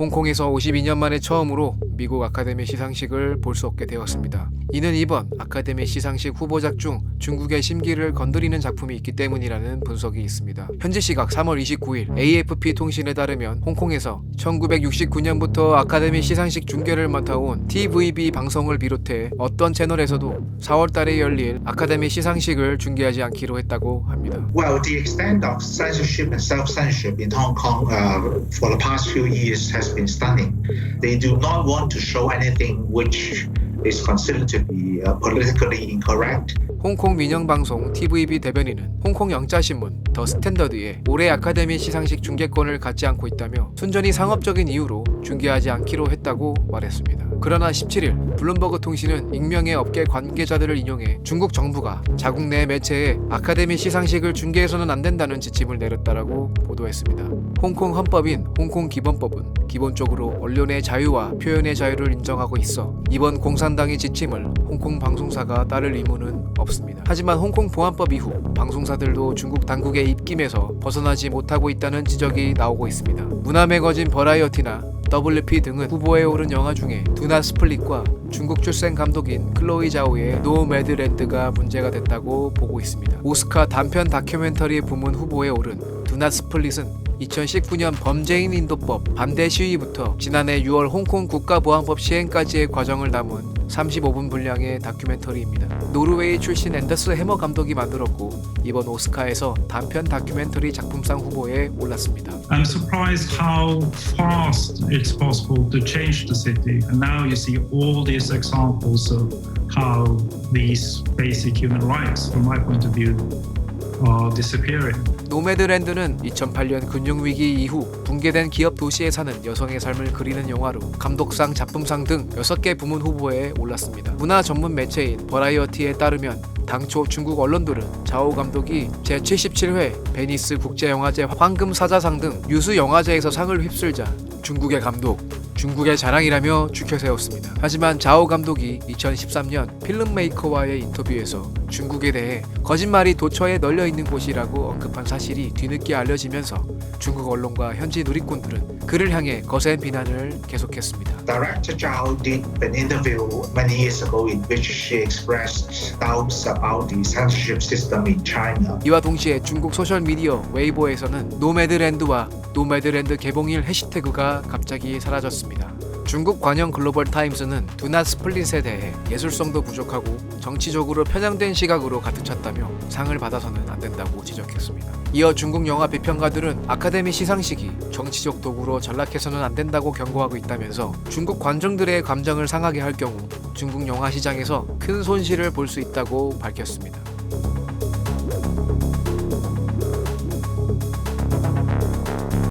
홍콩에서 52년 만에 처음으로 미국 아카데미 시상식을 볼 수 없게 되었습니다. 이는 이번 아카데미 시상식 후보작 중 중국의 심기를 건드리는 작품이 있기 때문이라는 분석이 있습니다. 현지 시각 3월 29일 AFP 통신에 따르면 홍콩에서 1969년부터 아카데미 시상식 중계를 맡아온 TVB 방송을 비롯해 어떤 채널에서도 4월 달에 열릴 아카데미 시상식을 중계하지 않기로 했다고 합니다. Well, the extent of censorship and self-censorship in Hong Kong for the past few years has been stunning. They do not want to show anything which is considered to be politically incorrect. 홍콩 민영방송 TVB 대변인은 홍콩 영자신문 더 스탠더드에 올해 아카데미 시상식 중계권을 갖지 않고 있다며 순전히 상업적인 이유로 중계하지 않기로 했다고 말했습니다. 그러나 17일 블룸버그 통신은 익명의 업계 관계자들을 인용해 중국 정부가 자국 내 매체에 아카데미 시상식을 중계해서는 안 된다는 지침을 내렸다라고 보도했습니다. 홍콩 헌법인 홍콩 기본법은 기본적으로 언론의 자유와 표현의 자유를 인정하고 있어 이번 공산당의 지침을 홍콩 방송사가 따를 의무는 없습니다. 하지만 홍콩 보안법 이후 방송사들도 중국 당국의 입김에서 벗어나지 못하고 있다는 지적이 나오고 있습니다. 문화 매거진 버라이어티나 WP 등은 후보에 오른 영화 중에 두나 스플릿과 중국 출생 감독인 클로이 자오의 노매드랜드가 문제가 됐다고 보고 있습니다. 오스카 단편 다큐멘터리 부문 후보에 오른 두나 스플릿은 2019년 범죄인 인도법 반대 시위부터 지난해 6월 홍콩 국가보안법 시행까지의 과정을 담은 35분 분량의 다큐멘터리입니다. 노르웨이 출신 앤더스 해머 감독이 만들었고 이번 오스카에서 단편 다큐멘터리 작품상 후보에 올랐습니다. I'm surprised how fast it's possible to change the city. And now you see all these examples of how these basic human rights, from my point of view, are disappearing. 노매드랜드는 2008년 금융위기 이후 붕괴된 기업 도시에 사는 여성의 삶을 그리는 영화로 감독상, 작품상 등 6개 부문 후보에 올랐습니다. 문화 전문 매체인 버라이어티에 따르면 당초 중국 언론들은 자오 감독이 제77회 베니스 국제영화제 황금사자상 등 유수 영화제에서 상을 휩쓸자 중국의 감독, 중국의 자랑이라며 추켜세웠습니다. 하지만 자오 감독이 2013년 필름메이커와의 인터뷰에서 중국에 대해 거짓말이 도처에 널려 있는 곳이라고 언급한 사실이 뒤늦게 알려지면서 중국 언론과 현지 누리꾼들은 그를 향해 거센 비난을 계속했습니다. Director Zhao did an interview many years ago in which she expressed doubts about the censorship system in China. 이와 동시에 중국 소셜미디어 웨이보에서는 노매드랜드와 노매드랜드 개봉일 해시태그가 갑자기 사라졌습니다. 중국 관영 글로벌 타임스는 두나 스플릿에 대해 예술성도 부족하고 정치적으로 편향된 시각으로 가득 찼다며 상을 받아서는 안 된다고 지적했습니다. 이어 중국 영화 비평가들은 아카데미 시상식이 정치적 도구로 전락해서는 안 된다고 경고하고 있다면서 중국 관중들의 감정을 상하게 할 경우 중국 영화 시장에서 큰 손실을 볼 수 있다고 밝혔습니다.